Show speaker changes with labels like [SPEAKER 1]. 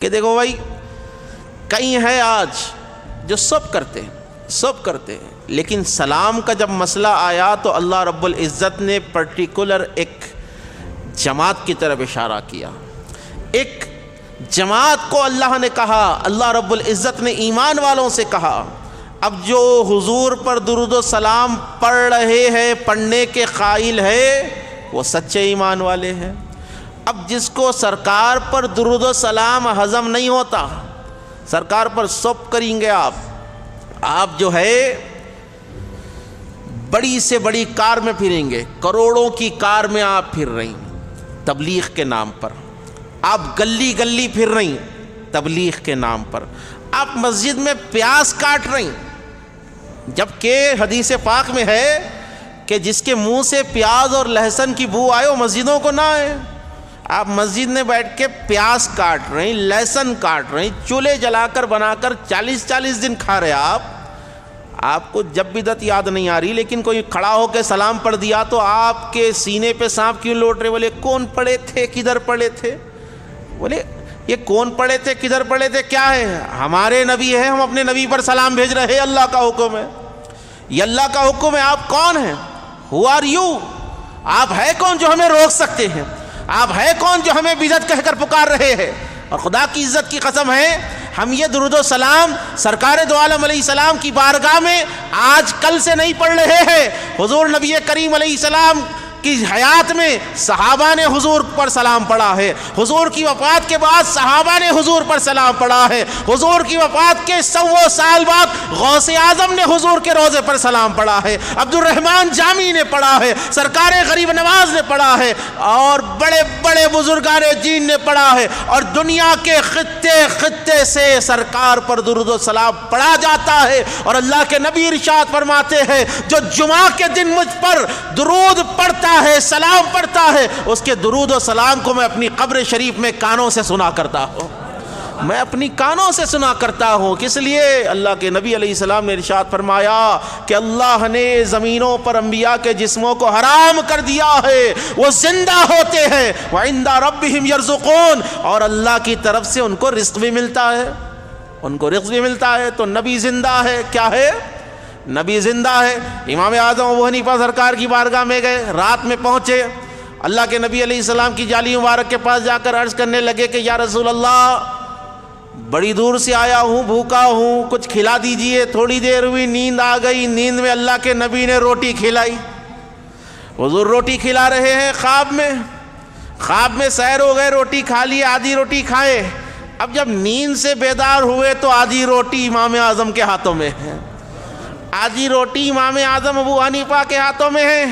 [SPEAKER 1] کہ دیکھو بھائی کئی ہے آج جو سب کرتے ہیں لیکن سلام کا جب مسئلہ آیا تو اللہ رب العزت نے پرٹیکولر ایک جماعت کی طرف اشارہ کیا. ایک جماعت کو اللہ نے کہا، اللہ رب العزت نے ایمان والوں سے کہا. اب جو حضور پر درود و سلام پڑھ رہے ہیں، پڑھنے کے قائل ہے، وہ سچے ایمان والے ہیں. اب جس کو سرکار پر درود و سلام ہضم نہیں ہوتا، سرکار پر سب کریں گے آپ جو ہے بڑی سے بڑی کار میں پھریں گے، کروڑوں کی کار میں آپ پھر رہی تبلیغ کے نام پر، آپ گلی گلی پھر رہی تبلیغ کے نام پر، آپ مسجد میں پیاز کاٹ رہی، جبکہ حدیث پاک میں ہے کہ جس کے منہ سے پیاز اور لہسن کی بو آئے وہ مسجدوں کو نہ آئے. آپ مسجد میں بیٹھ کے پیاز کاٹ رہی، لہسن کاٹ رہی، چولہے جلا کر بنا کر 40 دن کھا رہے. آپ کو جب بدعت یاد نہیں آ رہی، لیکن کوئی کھڑا ہو کے سلام پڑھ دیا تو آپ کے سینے پہ سانپ کیوں لوٹ رہے؟ بولے کون پڑھے تھے، کدھر پڑھے تھے؟ بولے یہ کون پڑھے تھے، کدھر پڑھے تھے؟ کیا ہے؟ ہمارے نبی ہے، ہم اپنے نبی پر سلام بھیج رہے ہیں، اللہ کا حکم ہے، یہ اللہ کا حکم ہے. آپ کون ہیں؟ Who are you؟ آپ ہے کون جو ہمیں روک سکتے ہیں؟ آپ ہے کون جو ہمیں بدعت کہہ کر پکار رہے ہیں؟ اور خدا کی عزت کی قسم ہے ہم یہ درود و سلام سرکار دو عالم علیہ السلام کی بارگاہ میں آج کل سے نہیں پڑھ رہے ہیں. حضور نبی کریم علیہ السلام کی حیات میں صحابہ نے حضور پر سلام پڑھا ہے، حضور کی وفات کے بعد صحابہ نے حضور پر سلام پڑھا ہے، حضور کی وفات کے 100 سال بعد غوث اعظم نے حضور کے روضے پر سلام پڑھا ہے، عبد الرحمن جامی نے پڑھا ہے، سرکار غریب نواز نے پڑھا ہے، اور بڑے بڑے بزرگان دین نے پڑھا ہے. اور دنیا کے خطے سے سرکار پر درود و سلام پڑھا جاتا ہے. اور اللہ کے نبی ارشاد فرماتے ہیں جو جمعہ کے دن مجھ پر درود پڑھتا ہے، سلام پڑھتا ہے، اس کے درود و سلام کو میں اپنی قبر شریف میں کانوں سے سنا کرتا ہوں، میں اپنی کانوں سے سنا کرتا ہوں. کس لیے؟ اللہ کے نبی علیہ السلام نے ارشاد فرمایا کہ اللہ نے زمینوں پر انبیاء کے جسموں کو حرام کر دیا ہے، وہ زندہ ہوتے ہیں، وعند ربہم یرزقون، اور اللہ کی طرف سے ان کو رزق بھی ملتا ہے، تو نبی زندہ ہے. کیا ہے؟ نبی زندہ ہے. امام اعظم ابو حنیفہ سرکار کی بارگاہ میں گئے، رات میں پہنچے، اللہ کے نبی علیہ السلام کی جالی مبارک کے پاس جا کر عرض کرنے لگے کہ یا رسول اللہ بڑی دور سے آیا ہوں، بھوکا ہوں، کچھ کھلا دیجئے. تھوڑی دیر ہوئی، نیند آ گئی، نیند میں اللہ کے نبی نے روٹی کھلائی. حضور روٹی کھلا رہے ہیں خواب میں سیر ہو گئے، روٹی کھا لی، آدھی روٹی کھائے. اب جب نیند سے بیدار ہوئے تو آدھی روٹی امام اعظم کے ہاتھوں میں ہے، آدھی روٹی امام اعظم ابو حنیفہ کے ہاتھوں میں ہے.